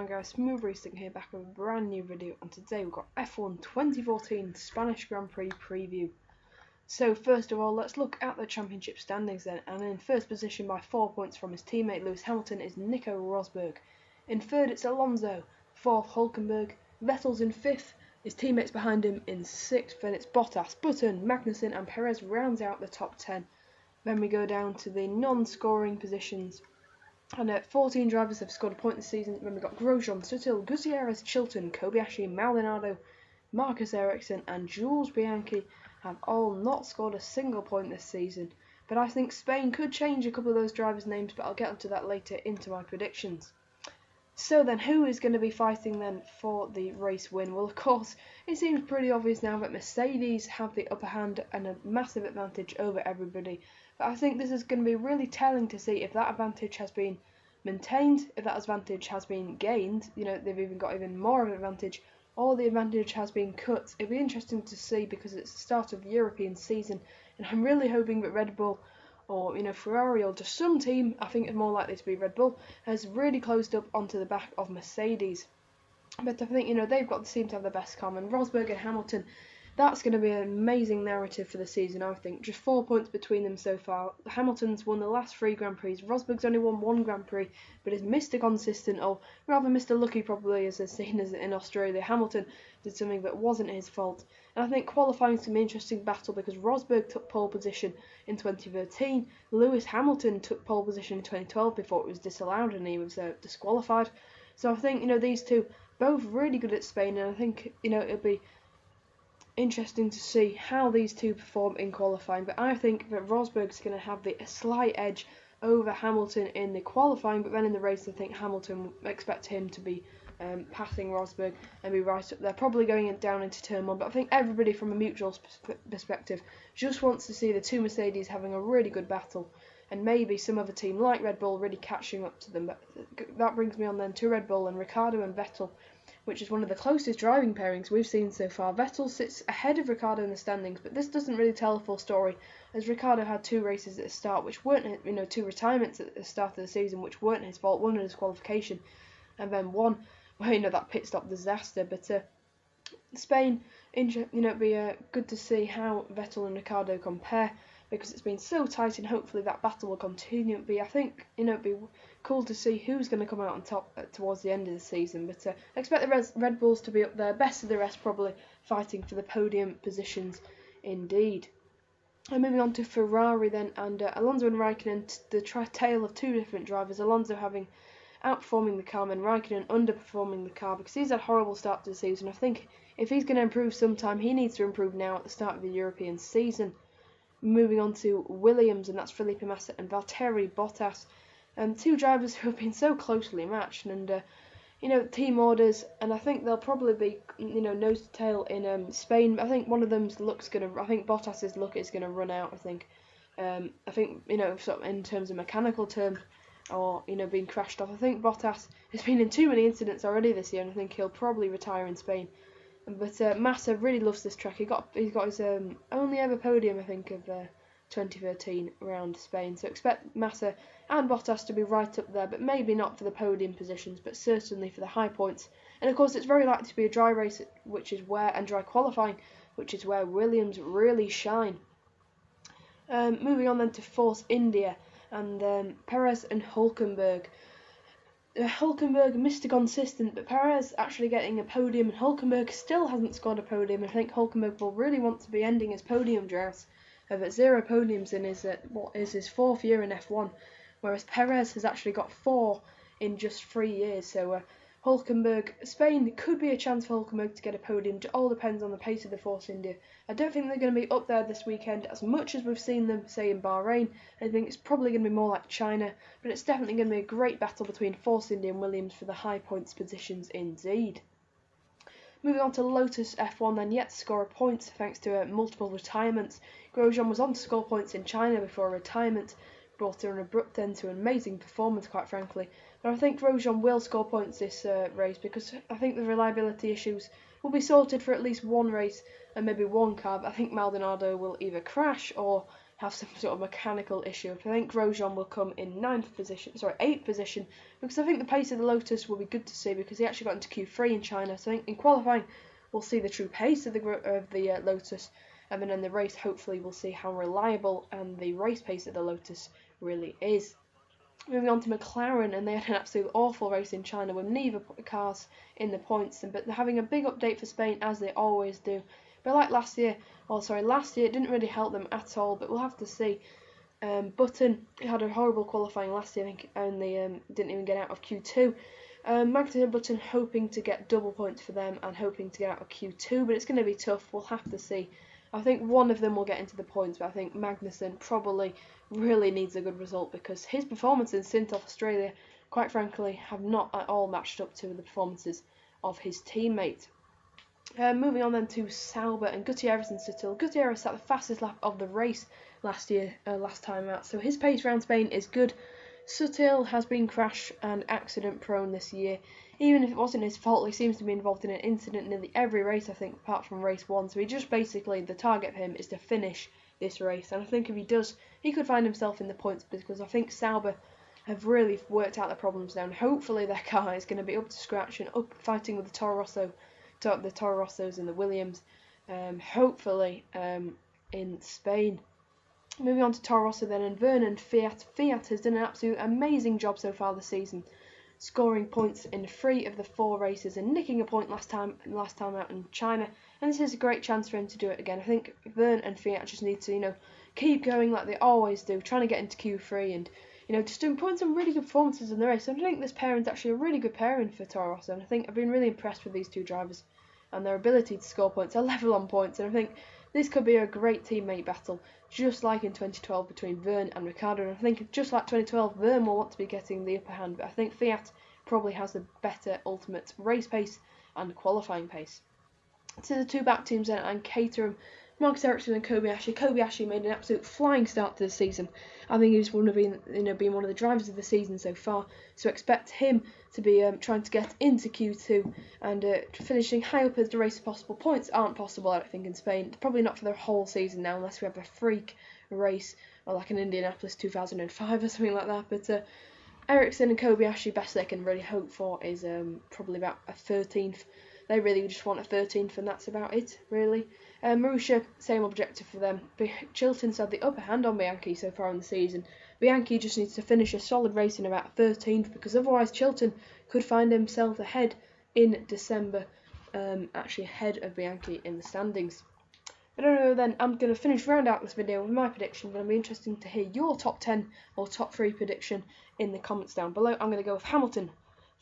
on guys, Smooth Racing here back with a brand new video, and today we've got F1 2014 Spanish Grand Prix preview. So first of all, let's look at the championship standings then, and in first position by 4 points from his teammate Lewis Hamilton is Nico Rosberg. In third it's Alonso, fourth Hulkenberg, Vettel's in fifth, his teammates behind him in sixth, then it's Bottas, Button, Magnussen and Perez rounds out the top 10. Then we go down to the non-scoring positions. And 14 drivers have scored a point this season. Then we've got Grosjean, Sutil, Gutierrez, Chilton, Kobayashi, Maldonado, Marcus Ericsson and Jules Bianchi have all not scored a single point this season. But I think Spain could change a couple of those drivers' names, but I'll get onto that later into my predictions. So then, who is going to be fighting then for the race win? Well, of course, it seems pretty obvious now that Mercedes have the upper hand and a massive advantage over everybody. But I think this is going to be really telling to see if that advantage has been maintained, if that advantage has been gained, they've even got even more of an advantage, or the advantage has been cut. It'll be interesting to see because it's the start of the European season, and I'm really hoping that Red Bull or Ferrari or just some team, I think it's more likely to be Red Bull, has really closed up onto the back of Mercedes. But I think they've seem to have the best car, and Rosberg and Hamilton, that's going to be an amazing narrative for the season, I think. Just 4 points between them so far. Hamilton's won the last 3 Grand Prix. Rosberg's only won 1 Grand Prix, but is Mr. Consistent, or rather Mr. Lucky probably, as they're seen as in Australia. Hamilton did something that wasn't his fault. And I think qualifying is going to be an interesting battle because Rosberg took pole position in 2013. Lewis Hamilton took pole position in 2012 before it was disallowed and he was disqualified. So I think, these two both really good at Spain, and I think, it'll be interesting to see how these two perform in qualifying. But I think that Rosberg's going to have a slight edge over Hamilton in the qualifying, but then in the race I think Hamilton expect him to be passing Rosberg and be right up there, probably going down into turn 1. But I think everybody from a mutual perspective just wants to see the two Mercedes having a really good battle, and maybe some other team like Red Bull really catching up to them. But that brings me on then to Red Bull and Ricciardo and Vettel, which is one of the closest driving pairings we've seen so far. Vettel sits ahead of Ricciardo in the standings, but this doesn't really tell a full story, as Ricciardo had 2 races at the start which weren't, 2 retirements at the start of the season which weren't his fault, one in his qualification, and then one where, that pit stop disaster. But Spain, it'd be good to see how Vettel and Ricciardo compare, because it's been so tight, and hopefully that battle will continue. I think, it'd be cool to see who's going to come out on top towards the end of the season. But I expect the Red Bulls to be up there, best of the rest probably fighting for the podium positions indeed. And moving on to Ferrari then, and Alonso and Raikkonen, the tale of 2 different drivers. Alonso outperforming the car, and Raikkonen underperforming the car because he's had a horrible start to the season. I think if he's going to improve sometime, he needs to improve now at the start of the European season. Moving on to Williams, and that's Felipe Massa and Valtteri Bottas, and 2 drivers who have been so closely matched, and team orders, and I think they'll probably be nose to tail in Spain. I think one of them's I think Bottas's luck is gonna run out. I think sort of in terms of mechanical terms, or being crashed off. I think Bottas has been in too many incidents already this year, and I think he'll probably retire in Spain. But Massa really loves this track. He's got his only ever podium, I think, of 2013 around Spain. So expect Massa and Bottas to be right up there, but maybe not for the podium positions, but certainly for the high points. And of course, it's very likely to be a dry race, and dry qualifying, which is where Williams really shine. Moving on then to Force India, and Perez and Hulkenberg. Hulkenberg Mr. Consistent, but Perez actually getting a podium, and Hulkenberg still hasn't scored a podium. I think Hulkenberg will really want to be ending his podium drought of 0 podiums in his his 4th year in F1, whereas Perez has actually got 4 in just 3 years. So Spain could be a chance for Hulkenberg to get a podium. It all depends on the pace of the Force India. I don't think they're going to be up there this weekend as much as we've seen them, say, in Bahrain. I think it's probably going to be more like China, but it's definitely going to be a great battle between Force India and Williams for the high points positions indeed. Moving on to Lotus F1 then, yet to score a point thanks to multiple retirements. Grosjean was on to score points in China before retirement, brought an abrupt end to an amazing performance, quite frankly. But I think Grosjean will score points this race, because I think the reliability issues will be sorted for at least one race and maybe one car. But I think Maldonado will either crash or have some sort of mechanical issue. I think Grosjean will come in 8th position, because I think the pace of the Lotus will be good to see, because he actually got into Q3 in China. So I think in qualifying we'll see the true pace of the Lotus, and then in the race hopefully we'll see how reliable and the race pace of the Lotus really is. Moving on to McLaren, and they had an absolute awful race in China with neither cars in the points, but they're having a big update for Spain, as they always do. But like last year it didn't really help them at all, but we'll have to see. Button had a horrible qualifying last year, I think, and they didn't even get out of Q2. Magnussen and Button hoping to get double points for them and hoping to get out of Q2, but it's going to be tough, we'll have to see. I think one of them will get into the points, but I think Magnussen probably really needs a good result, because his performances in Australia, quite frankly, have not at all matched up to the performances of his teammate. Moving on then to Sauber and Gutierrez and Sutil. Gutierrez sat the fastest lap of the race last time out, so his pace around Spain is good. Sutil has been crash and accident prone this year. Even if it wasn't his fault, he seems to be involved in an incident nearly every race, I think, apart from race 1. So he just basically, the target for him is to finish this race. And I think if he does, he could find himself in the points, because I think Sauber have really worked out the problems now. And hopefully their car is going to be up to scratch and up fighting with the Toro Rossos and the Williams, hopefully in Spain. Moving on to Toro Rosso then, and Vernon Fiat. Fiat has done an absolute amazing job so far this season, scoring points in 3 of the 4 races and nicking a point last time out in China, and this is a great chance for him to do it again. I think Vern and Fiat just need to, keep going like they always do, trying to get into Q3 and, just putting some really good performances in the race. And I think this pairing's actually a really good pairing for Toro Rosso, and I think I've been really impressed with these two drivers and their ability to score points. They're level on points, and I think this could be a great teammate battle, just like in 2012 between Vern and Ricciardo. And I think just like 2012, Vern will want to be getting the upper hand, but I think Fiat probably has the better ultimate race pace and qualifying pace. To the 2 back teams then, and Caterham, Marcus Ericsson and Kobayashi. Kobayashi made an absolute flying start to the season. I think he's been one of the drivers of the season so far. So expect him to be trying to get into Q2 and finishing high up as the race as possible. Points aren't possible, I don't think, in Spain. Probably not for the whole season now, unless we have a freak race or like an Indianapolis 2005 or something like that. But Ericsson and Kobayashi, best they can really hope for is probably about a 13th. They really just want a 13th, and that's about it, really. Marussia, same objective for them. Chilton's had the upper hand on Bianchi so far in the season. Bianchi just needs to finish a solid race in about 13th, because otherwise Chilton could find himself ahead in December, actually ahead of Bianchi in the standings. I don't know then, I'm going to round out this video with my prediction, but it'll be interesting to hear your top 10 or top 3 prediction in the comments down below. I'm going to go with Hamilton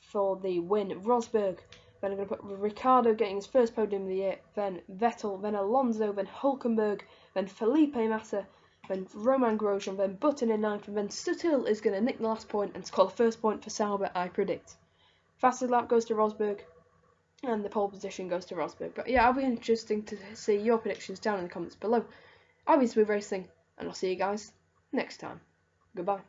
for the win, Rosberg, then I'm going to put Ricciardo getting his first podium of the year, then Vettel, then Alonso, then Hülkenberg, then Felipe Massa, then Romain Grosjean, then Button in 9th, and then Sutil is going to nick the last point and score the first point for Sauber, I predict. Fastest lap goes to Rosberg, and the pole position goes to Rosberg. But yeah, it'll be interesting to see your predictions down in the comments below. I've been Smooth Racing, and I'll see you guys next time. Goodbye.